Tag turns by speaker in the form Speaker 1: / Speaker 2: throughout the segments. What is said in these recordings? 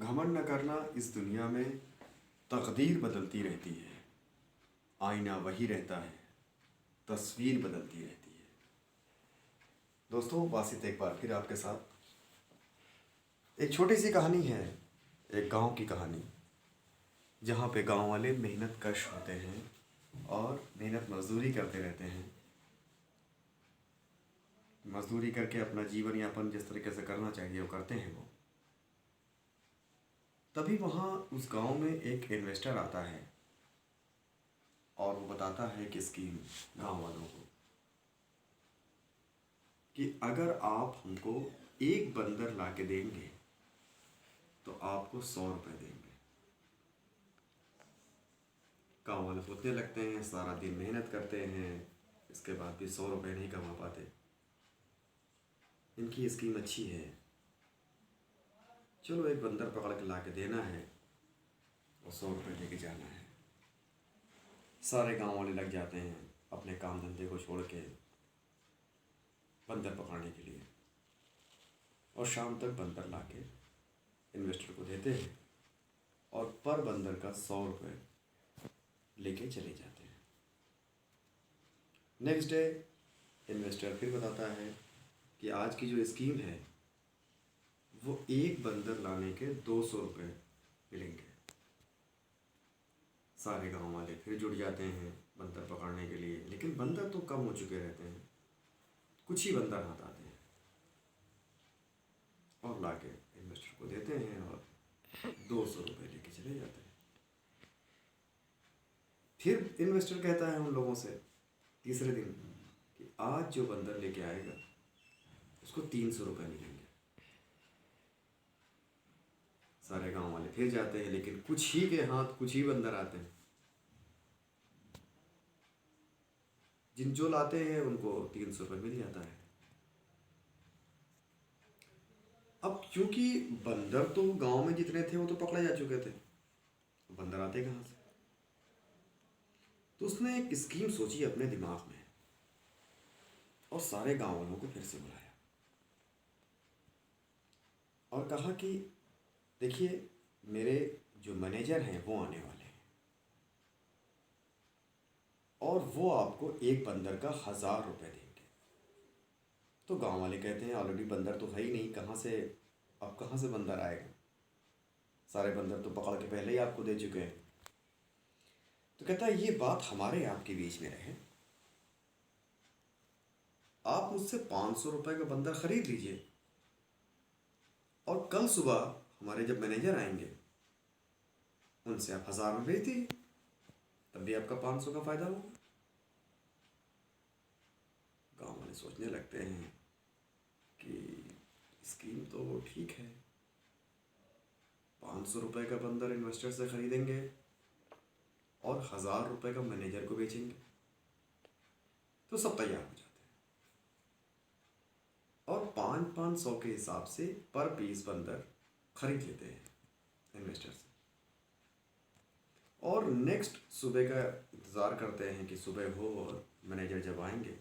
Speaker 1: घमंड न करना। इस दुनिया में तकदीर बदलती रहती है, आईना वही रहता है, तस्वीर बदलती रहती है। दोस्तों, वासित एक बार फिर आपके साथ एक छोटी सी कहानी है, एक गांव की कहानी, जहाँ पे गांव वाले मेहनत कश होते हैं और मेहनत मजदूरी करते रहते हैं। मजदूरी करके अपना जीवन यापन जिस तरीके से करना चाहिए वो करते हैं वो। तभी वहाँ उस गांव में एक इन्वेस्टर आता है और वो बताता है कि स्कीम गांव वालों को कि अगर आप हमको एक बंदर ला के देंगे तो आपको 100 रुपये देंगे। गाँव वाले सोचने लगते हैं, सारा दिन मेहनत करते हैं, इसके बाद भी 100 रुपये नहीं कमा पाते। इनकी स्कीम अच्छी है, चलो एक बंदर पकड़ के ला के देना है और 100 रुपये लेके जाना है। सारे गांव वाले लग जाते हैं अपने काम धंधे को छोड़ के बंदर पकड़ने के लिए, और शाम तक बंदर ला के इन्वेस्टर को देते हैं और पर बंदर का 100 रुपये लेके चले जाते हैं। नेक्स्ट डे इन्वेस्टर फिर बताता है कि आज की जो स्कीम है वो एक बंदर लाने के 200 रुपये मिलेंगे। सारे गांव वाले फिर जुट जाते हैं बंदर पकड़ने के लिए, लेकिन बंदर तो कम हो चुके रहते हैं, कुछ ही बंदर हाथ आते हैं और लाके इन्वेस्टर को देते हैं और 200 रुपये लेके चले जाते हैं। फिर इन्वेस्टर कहता है उन लोगों से तीसरे दिन कि आज जो बंदर लेके आएगा उसको 300 रुपये मिलेंगे। सारे गांव वाले फिर जाते हैं, लेकिन कुछ ही के हाथ कुछ ही बंदर आते हैं। जिन जो लाते हैं उनको 300 रुपये मिल जाता है। अब क्योंकि बंदर तो गांव में जितने थे वो तो पकड़े जा चुके थे, बंदर आते कहाँ से? तो उसने एक स्कीम सोची अपने दिमाग में और सारे गांव वालों को फिर से बुलाया और कहा कि देखिए, मेरे जो मैनेजर हैं वो आने वाले हैं और वो आपको एक बंदर का 1000 रुपये देंगे। तो गांव वाले कहते हैं ऑलरेडी बंदर तो है ही नहीं, कहाँ से अब कहाँ से बंदर आएगा? सारे बंदर तो पकड़ के पहले ही आपको दे चुके हैं। तो कहता है ये बात हमारे आपके बीच में रहे, आप मुझसे 500 रुपये का बंदर खरीद लीजिए और कल सुबह हमारे जब मैनेजर आएंगे उनसे आप 1000 में बेच दीजिए, तब भी आपका 500 का फायदा होगा। गाँव वाले सोचने लगते हैं कि स्कीम तो ठीक है, 500 रुपये का बंदर इन्वेस्टर से खरीदेंगे और 1000 रुपये का मैनेजर को बेचेंगे, तो सब तैयार हो जाते हैं और 500 के हिसाब से पर पीस बंदर खरीद लेते हैं इन्वेस्टर से। और नेक्स्ट सुबह का इंतज़ार करते हैं कि सुबह हो और मैनेजर जब आएंगे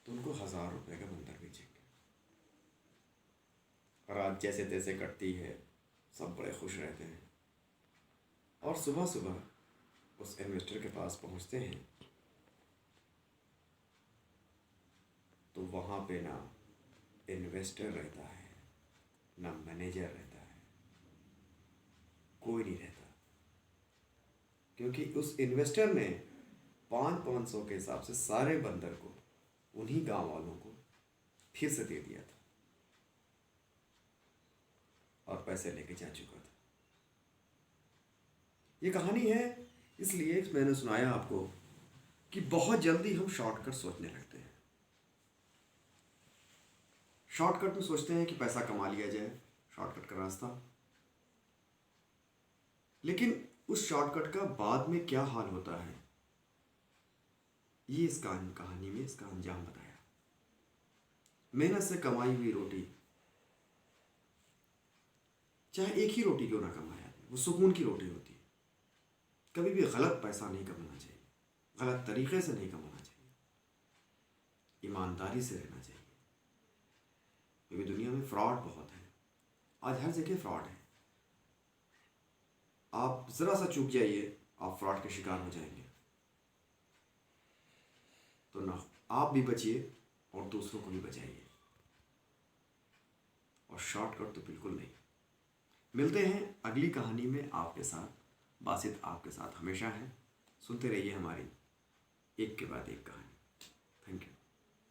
Speaker 1: तो उनको 1000 रुपये का बंदर बेचेंगे। रात जैसे तैसे कटती है, सब बड़े खुश रहते हैं और सुबह सुबह उस इन्वेस्टर के पास पहुंचते हैं तो वहाँ पे ना इन्वेस्टर रहता है ना मैनेजर रहता है, कोई नहीं रहता, क्योंकि उस इन्वेस्टर ने 500 के हिसाब से सारे बंदर को उन्हीं गांव वालों को फिर से दे दिया था और पैसे लेके जा चुका था। ये कहानी है इसलिए मैंने सुनाया आपको कि बहुत जल्दी हम शॉर्टकट सोचने लगते हैं। शॉर्टकट में सोचते हैं कि पैसा कमा लिया जाए, शॉर्टकट का रास्ता, लेकिन उस शॉर्टकट का बाद में क्या हाल होता है ये इस कहानी में इसका अंजाम बताया। मेहनत से कमाई हुई रोटी, चाहे एक ही रोटी क्यों ना कमाए आदमी, वो सुकून की रोटी होती है। कभी भी गलत पैसा नहीं कमाना चाहिए, गलत तरीके से नहीं कमाना चाहिए, ईमानदारी से रहना चाहिए, क्योंकि दुनिया में फ्रॉड बहुत है। आज हर जगह फ्रॉड है। आप ज़रा सा चूक जाइए, आप फ्रॉड के शिकार हो जाएंगे। तो ना आप भी बचिए और दूसरों को भी बचाइए, और शॉर्टकट तो बिल्कुल नहीं। मिलते हैं अगली कहानी में आपके साथ। बासित आपके साथ हमेशा है। सुनते रहिए हमारी एक के बाद एक कहानी। Thank you.